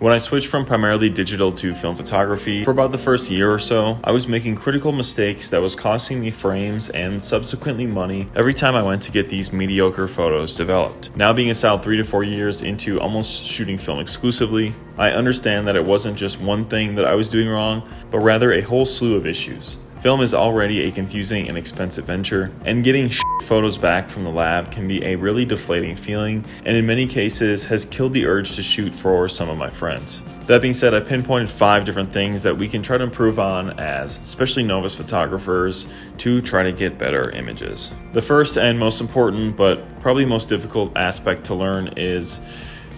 When I switched from primarily digital to film photography, for about the first year or so, I was making critical mistakes that was costing me frames and subsequently money every time I went to get these mediocre photos developed. Now being a solid 3 to 4 years into almost shooting film exclusively, I understand that it wasn't just one thing that I was doing wrong, but rather a whole slew of issues. Film is already a confusing and expensive venture, and getting photos back from the lab can be a really deflating feeling, and in many cases has killed the urge to shoot for some of my friends. That being said, I've pinpointed 5 different things that we can try to improve on as especially novice photographers to try to get better images. The first and most important, but probably most difficult aspect to learn is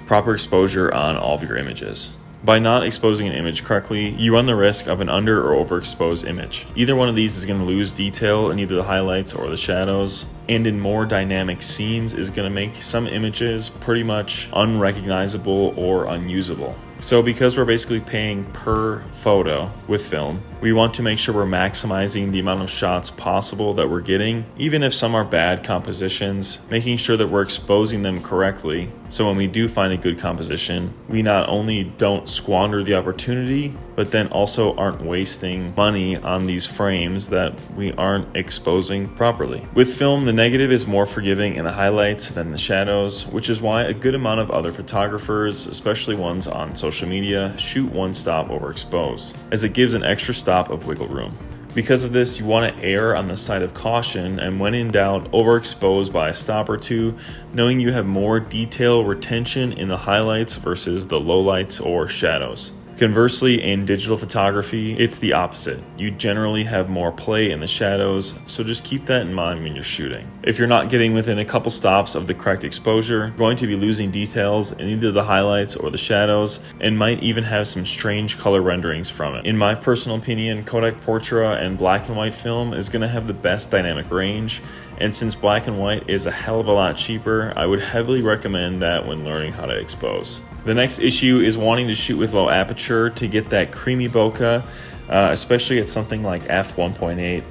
proper exposure on all of your images. By not exposing an image correctly, you run the risk of an under or overexposed image. Either one of these is going to lose detail in either the highlights or the shadows, and in more dynamic scenes is going to make some images pretty much unrecognizable or unusable. So because we're basically paying per photo with film, we want to make sure we're maximizing the amount of shots possible that we're getting, even if some are bad compositions, making sure that we're exposing them correctly. So when we do find a good composition, we not only don't squander the opportunity, but then also aren't wasting money on these frames that we aren't exposing properly. With film, the negative is more forgiving in the highlights than the shadows, which is why a good amount of other photographers, especially ones on social media, shoot one stop overexposed, as it gives an extra stop of wiggle room. Because of this, you want to err on the side of caution, and when in doubt, overexpose by a stop or two, knowing you have more detail retention in the highlights versus the lowlights or shadows. Conversely, in digital photography, it's the opposite. You generally have more play in the shadows, so just keep that in mind when you're shooting. If you're not getting within a couple stops of the correct exposure, you're going to be losing details in either the highlights or the shadows, and might even have some strange color renderings from it. In my personal opinion, Kodak Portra and black and white film is going to have the best dynamic range, and since black and white is a hell of a lot cheaper, I would heavily recommend that when learning how to expose. The next issue is wanting to shoot with low aperture to get that creamy bokeh, especially at something like f1.8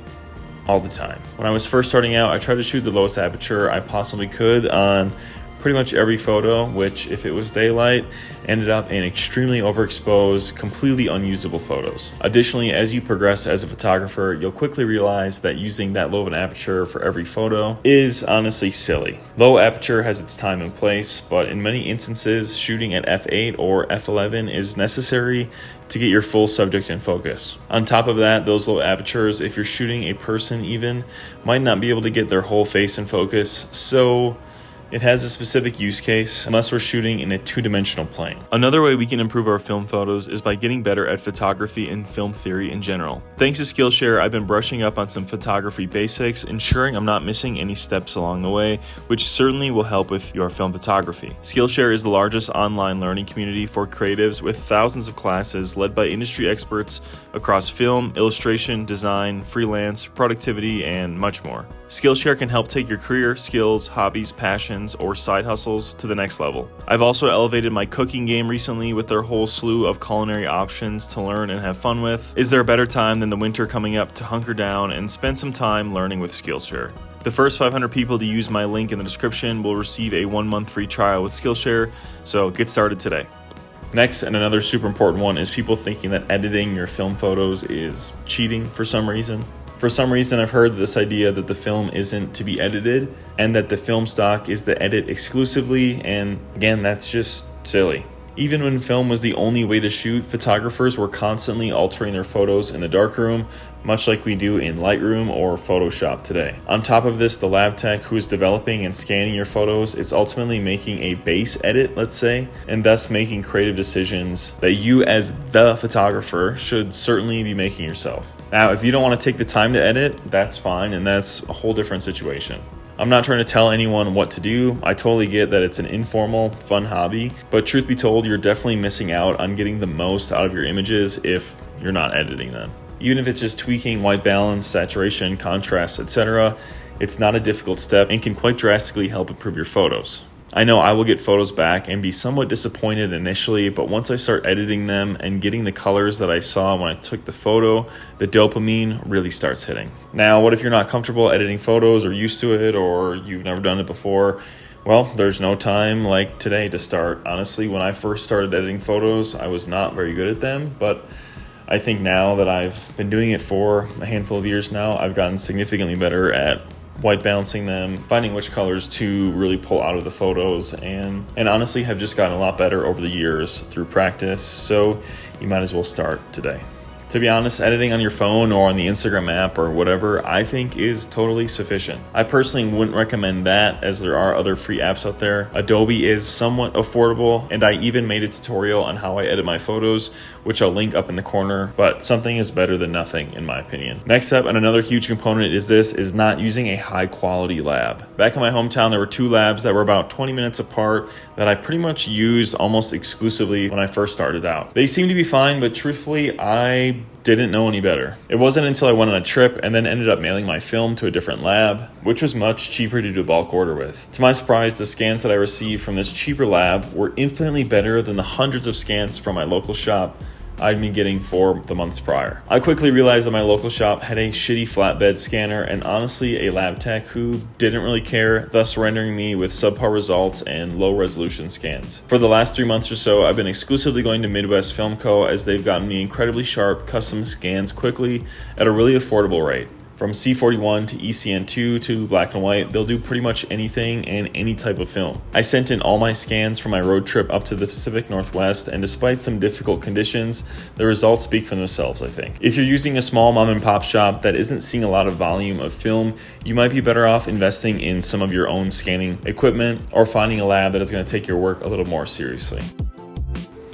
all the time. When I was first starting out, I tried to shoot the lowest aperture I possibly could on pretty much every photo, which if it was daylight, ended up in extremely overexposed, completely unusable photos. Additionally, as you progress as a photographer, you'll quickly realize that using that low of an aperture for every photo is honestly silly. Low aperture has its time and place, but in many instances, shooting at f8 or f11 is necessary to get your full subject in focus. On top of that, those low apertures, if you're shooting a person even, might not be able to get their whole face in focus, so it has a specific use case unless we're shooting in a two-dimensional plane. Another way we can improve our film photos is by getting better at photography and film theory in general. Thanks to Skillshare, I've been brushing up on some photography basics, ensuring I'm not missing any steps along the way, which certainly will help with your film photography. Skillshare is the largest online learning community for creatives with thousands of classes led by industry experts across film, illustration, design, freelance, productivity, and much more. Skillshare can help take your career, skills, hobbies, passions, or side hustles to the next level. I've also elevated my cooking game recently with their whole slew of culinary options to learn and have fun with. Is there a better time than the winter coming up to hunker down and spend some time learning with Skillshare? The first 500 people to use my link in the description will receive a 1-month free trial with Skillshare, so get started today. Next, and another super important one, is people thinking that editing your film photos is cheating for some reason. For some reason, I've heard this idea that the film isn't to be edited and that the film stock is the edit exclusively, and again, that's just silly. Even when film was the only way to shoot, photographers were constantly altering their photos in the darkroom, much like we do in Lightroom or Photoshop today. On top of this, the lab tech who is developing and scanning your photos is ultimately making a base edit, let's say, and thus making creative decisions that you as the photographer should certainly be making yourself. Now, if you don't want to take the time to edit, that's fine, and that's a whole different situation. I'm not trying to tell anyone what to do. I totally get that it's an informal, fun hobby, but truth be told, you're definitely missing out on getting the most out of your images if you're not editing them. Even if it's just tweaking white balance, saturation, contrast, etc., it's not a difficult step and can quite drastically help improve your photos. I know I will get photos back and be somewhat disappointed initially, but once I start editing them and getting the colors that I saw when I took the photo, the dopamine really starts hitting. Now, what if you're not comfortable editing photos or used to it, or you've never done it before? Well, there's no time like today to start. Honestly, when I first started editing photos, I was not very good at them, but I think now that I've been doing it for a handful of years now, I've gotten significantly better at white balancing them, finding which colors to really pull out of the photos, and honestly have just gotten a lot better over the years through practice, so you might as well start today. To be honest, editing on your phone or on the Instagram app or whatever, I think is totally sufficient. I personally wouldn't recommend that, as there are other free apps out there. Adobe is somewhat affordable, and I even made a tutorial on how I edit my photos, which I'll link up in the corner, but something is better than nothing in my opinion. Next up, and another huge component is not using a high quality lab. Back in my hometown, there were two labs that were about 20 minutes apart that I pretty much used almost exclusively when I first started out. They seemed to be fine, but truthfully, I didn't know any better. It wasn't until I went on a trip and then ended up mailing my film to a different lab, which was much cheaper to do a bulk order with. To my surprise, the scans that I received from this cheaper lab were infinitely better than the hundreds of scans from my local shop I'd been getting for the months prior. I quickly realized that my local shop had a shitty flatbed scanner and honestly a lab tech who didn't really care, thus rendering me with subpar results and low resolution scans. For the last 3 months or so, I've been exclusively going to Midwest Film Co. as they've gotten me incredibly sharp custom scans quickly at a really affordable rate. From C41 to ECN2 to black and white, they'll do pretty much anything and any type of film. I sent in all my scans from my road trip up to the Pacific Northwest, and despite some difficult conditions, the results speak for themselves, I think. If you're using a small mom and pop shop that isn't seeing a lot of volume of film, you might be better off investing in some of your own scanning equipment or finding a lab that is going to take your work a little more seriously.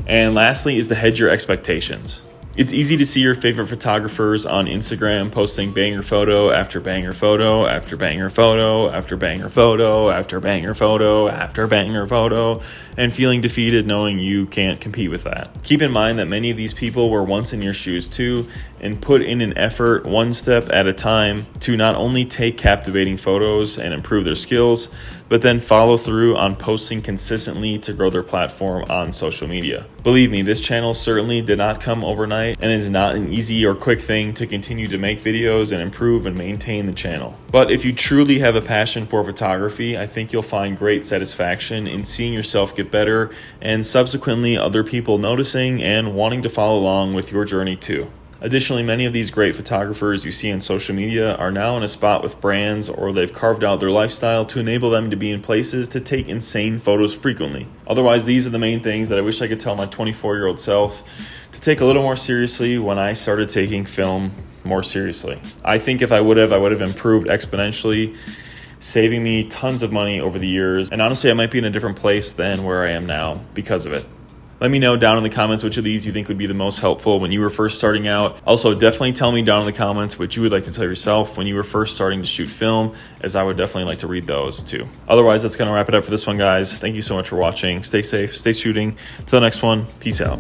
And lastly is to hedge your expectations. It's easy to see your favorite photographers on Instagram posting banger photo after banger photo after banger photo after banger photo after banger photo after banger photo and feeling defeated knowing you can't compete with that. Keep in mind that many of these people were once in your shoes too and put in an effort one step at a time to not only take captivating photos and improve their skills, but then follow through on posting consistently to grow their platform on social media. Believe me, this channel certainly did not come overnight and is not an easy or quick thing to continue to make videos and improve and maintain the channel. But if you truly have a passion for photography, I think you'll find great satisfaction in seeing yourself get better and subsequently other people noticing and wanting to follow along with your journey too. Additionally, many of these great photographers you see on social media are now in a spot with brands, or they've carved out their lifestyle to enable them to be in places to take insane photos frequently. Otherwise, these are the main things that I wish I could tell my 24-year-old self to take a little more seriously when I started taking film more seriously. I think if I would have improved exponentially, saving me tons of money over the years. And honestly, I might be in a different place than where I am now because of it. Let me know down in the comments which of these you think would be the most helpful when you were first starting out. Also, definitely tell me down in the comments what you would like to tell yourself when you were first starting to shoot film, as I would definitely like to read those too. Otherwise, that's going to wrap it up for this one, guys. Thank you so much for watching. Stay safe, stay shooting. Till the next one, peace out.